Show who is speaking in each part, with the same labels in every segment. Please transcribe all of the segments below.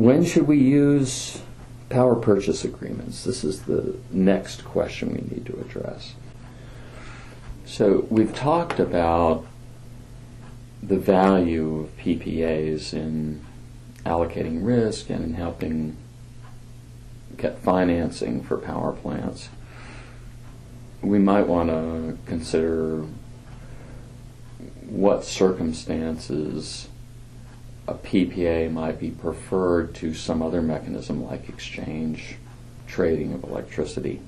Speaker 1: When should we use power purchase agreements? This is the next question we need to address. So we've talked about the value of PPAs in allocating risk and in helping get financing for power plants. We might want to consider what circumstances a PPA might be preferred to some other mechanism like exchange trading of electricity.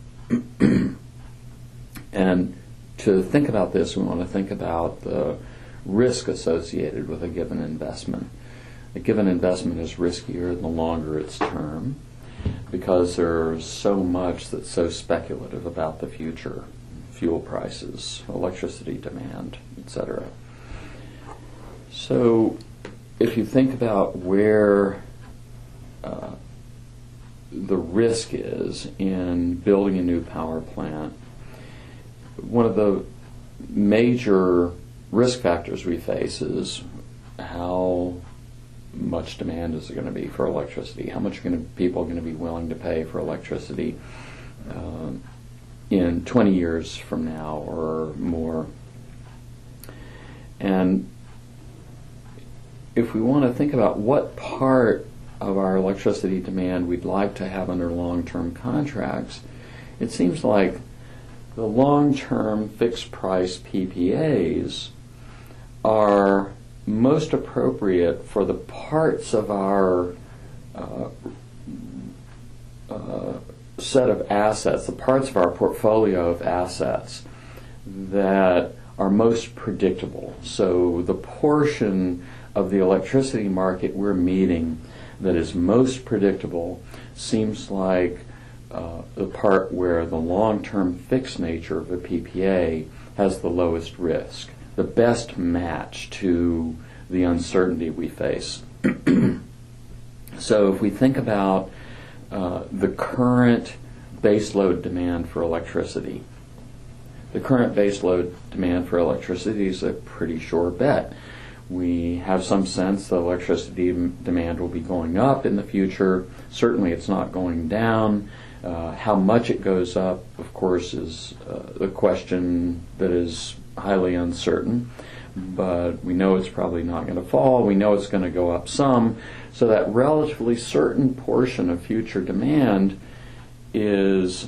Speaker 1: And to think about this, we want to think about the risk associated with a given investment. A given investment is riskier the longer its term because there's so much that's so speculative about the future: fuel prices, electricity demand, etc. So if you think about where the risk is in building a new power plant, one of the major risk factors we face is how much demand is there going to be for electricity? How much people are going to be willing to pay for electricity in 20 years from now or more? And if we want to think about what part of our electricity demand we'd like to have under long-term contracts, it seems like the long-term fixed-price PPAs are most appropriate for the parts of our set of assets, the parts of our portfolio of assets that are most predictable. So the portion of the electricity market we're meeting that is most predictable seems like the part where the long-term fixed nature of a PPA has the lowest risk, the best match to the uncertainty we face. So if we think about the current baseload demand for electricity, the current baseload demand for electricity is a pretty sure bet. We have some sense that electricity demand will be going up in the future. Certainly it's not going down. How much it goes up, of course, is the question that is highly uncertain. But we know it's probably not going to fall. We know it's going to go up some. So that relatively certain portion of future demand is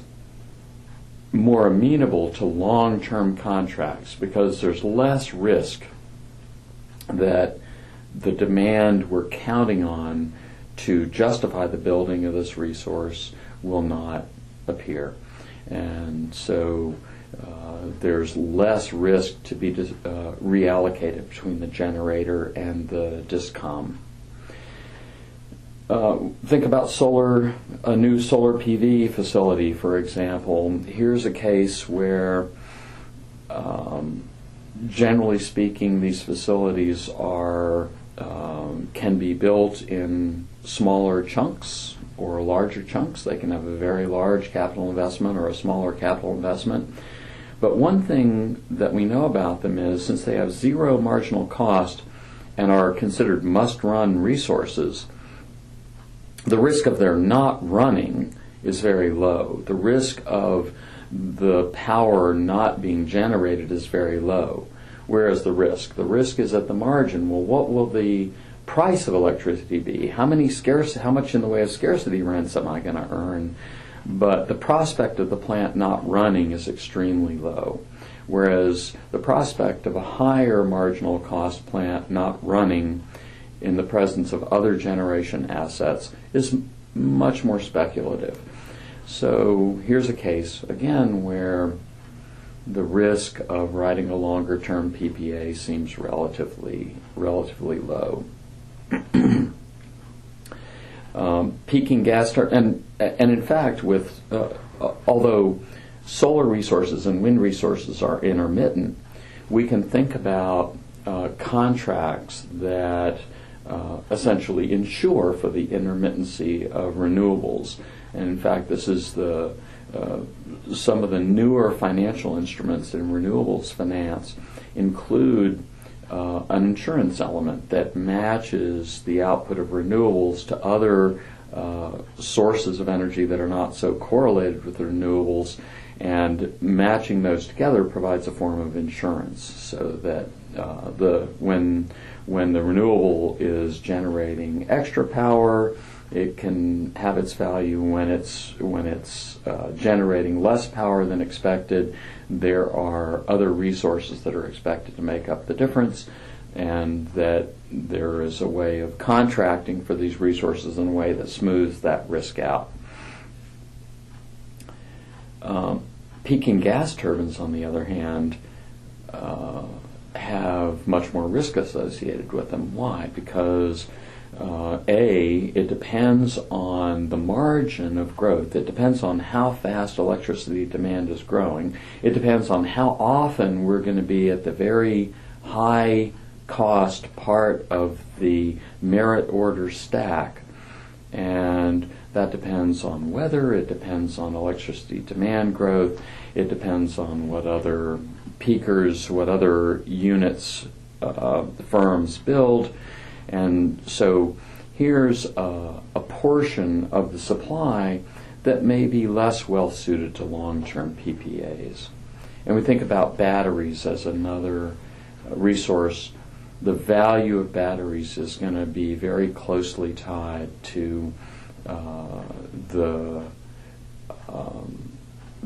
Speaker 1: more amenable to long-term contracts because there's less risk that the demand we're counting on to justify the building of this resource will not appear. And so there's less risk to be reallocated between the generator and the discom. Think about a new solar PV facility, for example. Here's a case where, generally speaking, these facilities can be built in smaller chunks or larger chunks. They can have a very large capital investment or a smaller capital investment. But one thing that we know about them is, since they have zero marginal cost and are considered must-run resources, the risk of their not running is very low. The risk of the power not being generated is very low. Where is the risk? The risk is at the margin. Well, what will the price of electricity be? How much in the way of scarcity rents am I going to earn? But the prospect of the plant not running is extremely low, whereas the prospect of a higher marginal cost plant not running in the presence of other generation assets is much more speculative. So here's a case, again, where the risk of writing a longer-term PPA seems relatively low. Peaking gas and in fact, with although solar resources and wind resources are intermittent, we can think about contracts that essentially insure for the intermittency of renewables. And in fact, this is some of the newer financial instruments in renewables finance include an insurance element that matches the output of renewables to other sources of energy that are not so correlated with the renewables, and matching those together provides a form of insurance, so that when the renewable is generating extra power, it can have its value. When it's generating less power than expected, there are other resources that are expected to make up the difference, and that there is a way of contracting for these resources in a way that smooths that risk out. Peaking gas turbines, on the other hand, have much more risk associated with them. Why? Because it depends on the margin of growth. It depends on how fast electricity demand is growing. It depends on how often we're going to be at the very high cost part of the merit order stack. And that depends on weather, it depends on electricity demand growth, it depends on what other peakers, what other units the firms build. And so here's a portion of the supply that may be less well suited to long-term PPAs. And we think about batteries as another resource. The value of batteries is going to be very closely tied to the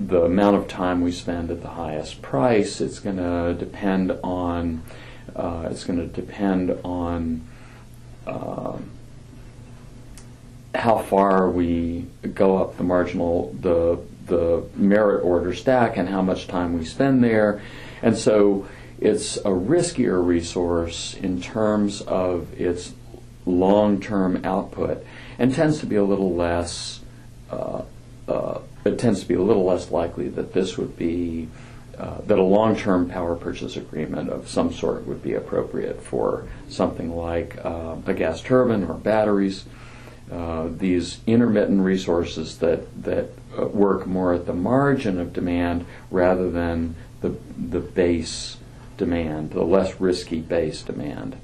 Speaker 1: amount of time we spend at the highest price. It's going to depend on how far we go up the merit order stack and how much time we spend there. And so it's a riskier resource in terms of its long-term output, and tends to be a little less. It tends to be a little less likely that this would be that a long-term power purchase agreement of some sort would be appropriate for something like a gas turbine or batteries. These intermittent resources that work more at the margin of demand rather than the base demand, the less risky base demand.